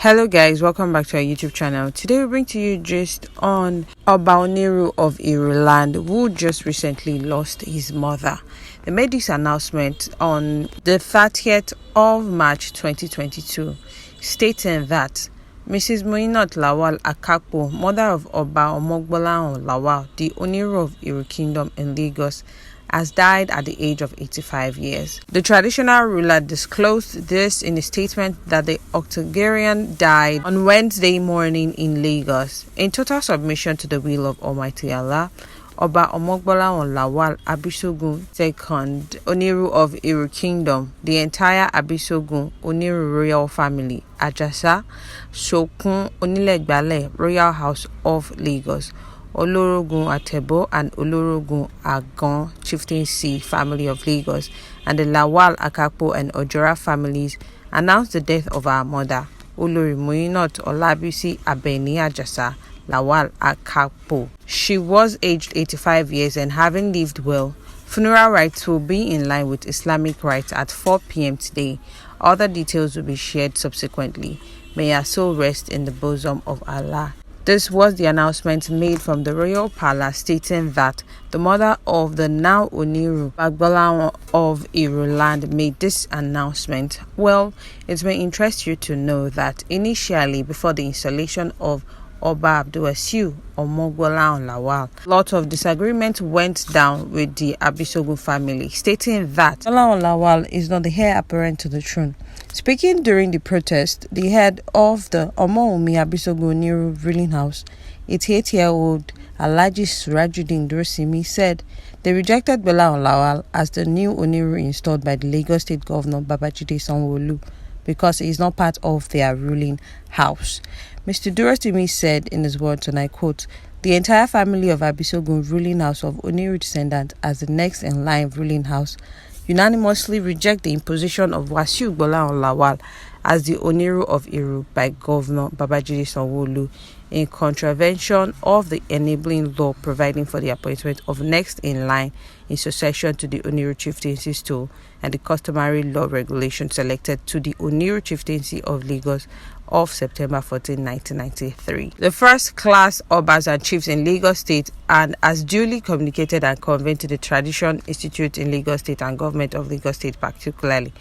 Hello guys, welcome back to our YouTube channel. Today we bring to you just on Oba Oniru of Iruland, who just recently lost his mother. They made this announcement on the 30th of March 2022, stating that Mrs. Muinat Lawal-Akapo, mother of Oba Omogbolahan Lawal, the Oniru of Iru Kingdom in Lagos, has died at the age of 85 years. The traditional ruler disclosed this in a statement that the octogenarian died on Wednesday morning in Lagos. In total submission to the will of Almighty Allah, Oba Omogbolahan Lawal Abisogun II, Oniru of Iru Kingdom, the entire Abisogun Oniru royal family, Ajasa, Sokun Onilegbale Royal House of Lagos, Olorogun Atebo and Olorogun Agan Chieftaincy family of Lagos, and the Lawal-Akapo and Ojora families announced the death of our mother, Olori Muinat Olabisi Abeni Ajasa Lawal-Akapo. She was aged 85 years and having lived well. Funeral rites will be in line with Islamic rites at 4 p.m. today. Other details will be shared subsequently. May her soul rest in the bosom of Allah. This was the announcement made from the royal palace, stating that the mother of the now Oniru of Iruland made this announcement. Well, it may interest you to know that initially, before the installation of Oba Omogbolahan Lawal, a lot of disagreement went down with the Abisogun family, stating that Lawal is not the heir apparent to the throne. Speaking during the protest, the head of the Omoumi Abisogun Oniru ruling house, 88-year-old Alhaji Surajuddin Durosimi, said they rejected Lawal as the new Oniru installed by the Lagos State Governor Babajide Sanwo-Olu because he is not part of their ruling house. Mr. Durosimi said in his words, and I quote, "The entire family of Abisogun ruling house of Oniru descendant as the next in line ruling house unanimously reject the imposition of Wasiu Gbolahan Lawal as the Oniru of Iru by Governor Babajide Sanwo-Olu in contravention of the enabling law providing for the appointment of next in line in succession to the Oniru chieftaincy stool and the customary law regulation selected to the Oniru chieftaincy of Lagos of September 14, 1993. The first class Obas and chiefs in Lagos State, and as duly communicated and conveyed to the Tradition Institute in Lagos State and Government of Lagos State particularly,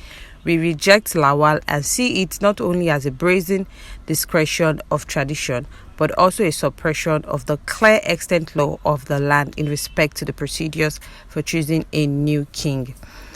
we reject Lawal and see it not only as a brazen discretion of tradition, but also a suppression of the clear extant law of the land in respect to the procedures for choosing a new king.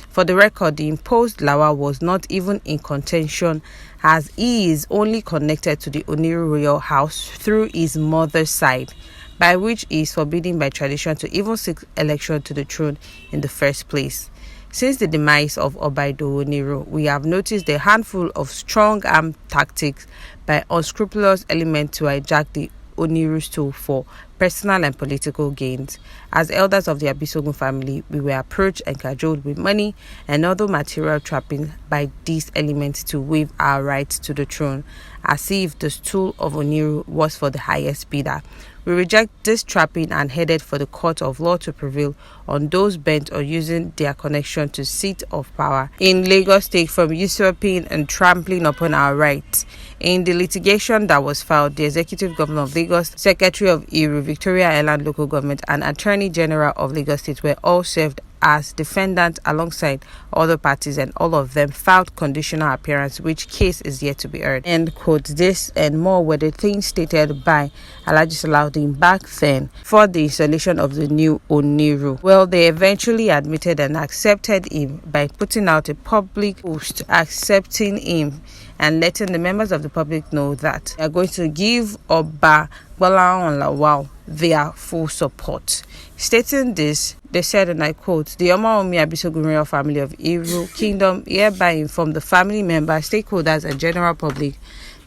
For the record, the imposed Lawal was not even in contention, as he is only connected to the Oniru royal house through his mother's side, by which he is forbidden by tradition to even seek election to the throne in the first place. Since the demise of Oba Oniru, we have noticed a handful of strong-arm tactics by unscrupulous elements to hijack the Oniru stool for personal and political gains. As elders of the Abisogun family, we were approached and cajoled with money and other material trappings by these elements to waive our rights to the throne, as if the stool of Oniru was for the highest bidder. We reject this trapping and headed for the court of law to prevail on those bent on using their connection to seat of power in Lagos State from usurping and trampling upon our rights. In the litigation that was filed, the Executive Governor of Lagos, Secretary of Iru, Victoria Island Local Government, and Attorney General of Lagos State were all served as defendants alongside other parties, and all of them filed conditional appearance, which case is yet to be heard. End quote. This and more were the things stated by Alhaji Salahuddin back then for the installation of the new Oniru. Well, they eventually admitted and accepted him by putting out a public post accepting him and letting the members of the public know that they are going to give Oba Omogbolahan Lawal their full support. Stating this, they said, and I quote, "The Omoumi Abisogun royal family of Iru Kingdom hereby inform the family members, stakeholders, and general public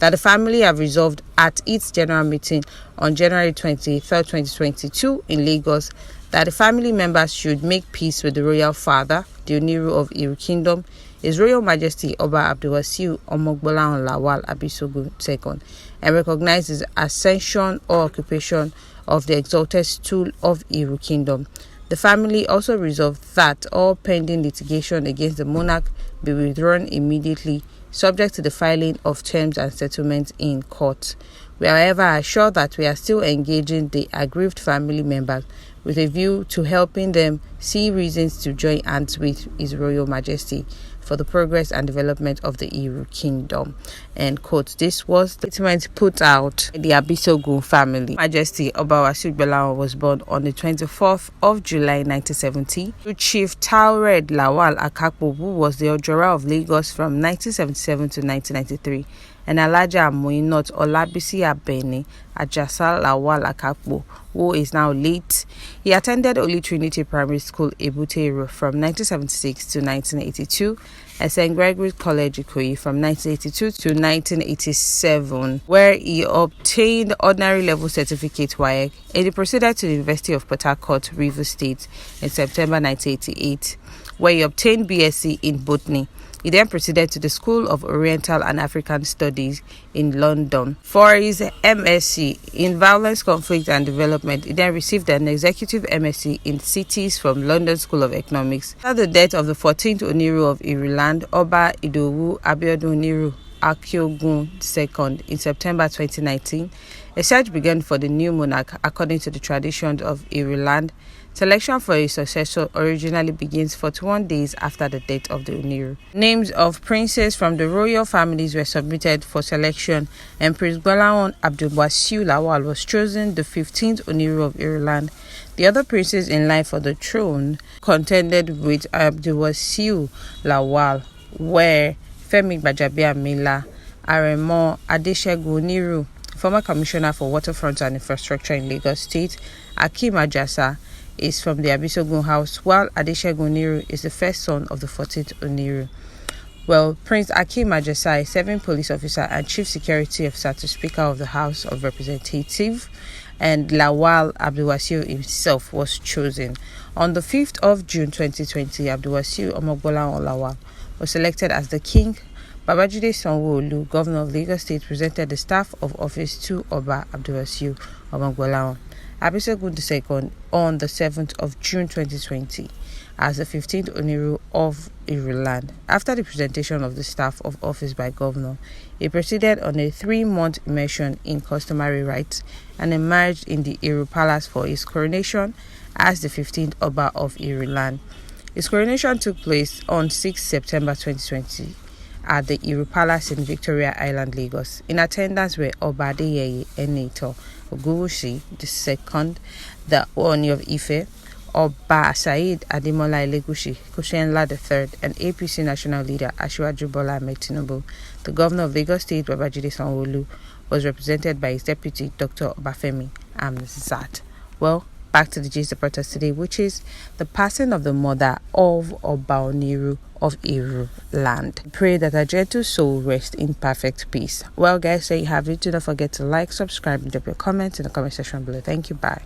that the family have resolved at its general meeting on January 23rd, 2022 in Lagos that the family members should make peace with the royal father, the Oniru of Iru Kingdom, His Royal Majesty Oba Omogbolahan Lawal Abisogun II, and recognize his ascension or occupation of the exalted stool of Iru Kingdom. The family also resolved that all pending litigation against the monarch be withdrawn immediately, subject to the filing of terms and settlements in court. We, however, are sure that we are still engaging the aggrieved family members with a view to helping them see reasons to join hands with His Royal Majesty for the progress and development of the Iru Kingdom. End quote. This was the statement put out by the Abisogun family. Majesty Oba Omogbolahan was born on the 24th of July 1970 to Chief Muinat Lawal-Akapo, who was the Ojora of Lagos from 1977 to 1993. And Alaja Muinat Abeni Ajasa Lawal-Akapo, who is now late. He attended Holy Trinity Primary School, Ebute from 1976 to 1982, and St. Gregory's College, Ikoyi from 1982 to 1987, where he obtained ordinary level certificate IREKE, and he proceeded to the University of Port Harcourt, Rivers State in September 1988, where he obtained BSc in Botany. He then proceeded to the School of Oriental and African Studies in London. For his MSc in Violence, Conflict and Development, he then received an Executive MSc in Cities from London School of Economics. After the death of the 14th Oniru of Iruland, Oba Idowu Abiodun Oniru Akiogun II, in September 2019, a search began for the new monarch according to the traditions of Iruland. Selection for a successor originally begins 41 days after the death of the Oniru. Names of princes from the royal families were submitted for selection, and Prince Gbolahan Abdulwasiu Lawal was chosen the 15th Oniru of Iruland. The other princes in line for the throne contended with Abdulwasiu Lawal were Femi Gbajabiamila, Aremo Adesegun Oniru, former commissioner for waterfront and infrastructure in Lagos State. Akeem Ajasa is from the Abisogun house, while Adesegun Oniru is the first son of the 14th Oniru. Well, Prince Akeem Ajasa, a serving police officer and chief security officer to Speaker of the House of Representatives, and Lawal Abdulwasiu himself was chosen. On the 5th of June 2020, Abdulwasiu Omogbolahan Lawal was selected as the king. Babajide Sanwo-Olu, governor of Lagos State, presented the staff of office to Oba Abdulwasiu Omogbolahan Abisogun II on the 7th of June 2020 as the 15th Oniru of Iruland. After the presentation of the staff of office by governor, he proceeded on a 3-month immersion in customary rites and emerged in the Iru Palace for his coronation as the 15th Oba of Iruland. His coronation took place on 6 September 2020 at the Iru Palace in Victoria Island, Lagos. In attendance were Oba Adeyeye Enito Oguwusi II, the Oni of Ife, Oba Said Ademola Elegushi Koshenla III, and APC national leader Asiwaju Bola Ahmed Tinubu. The governor of Lagos State, Babajide Sanwo-Olu, was represented by his deputy, Dr. Obafemi Amzat. Well, back to the gist of protest today, which is the passing of the mother of Oba Oniru of Iruland. Pray that her gentle soul rest in perfect peace. Well, guys, there you have it. Do not forget to like, subscribe, and drop your comments in the comment section below. Thank you. Bye.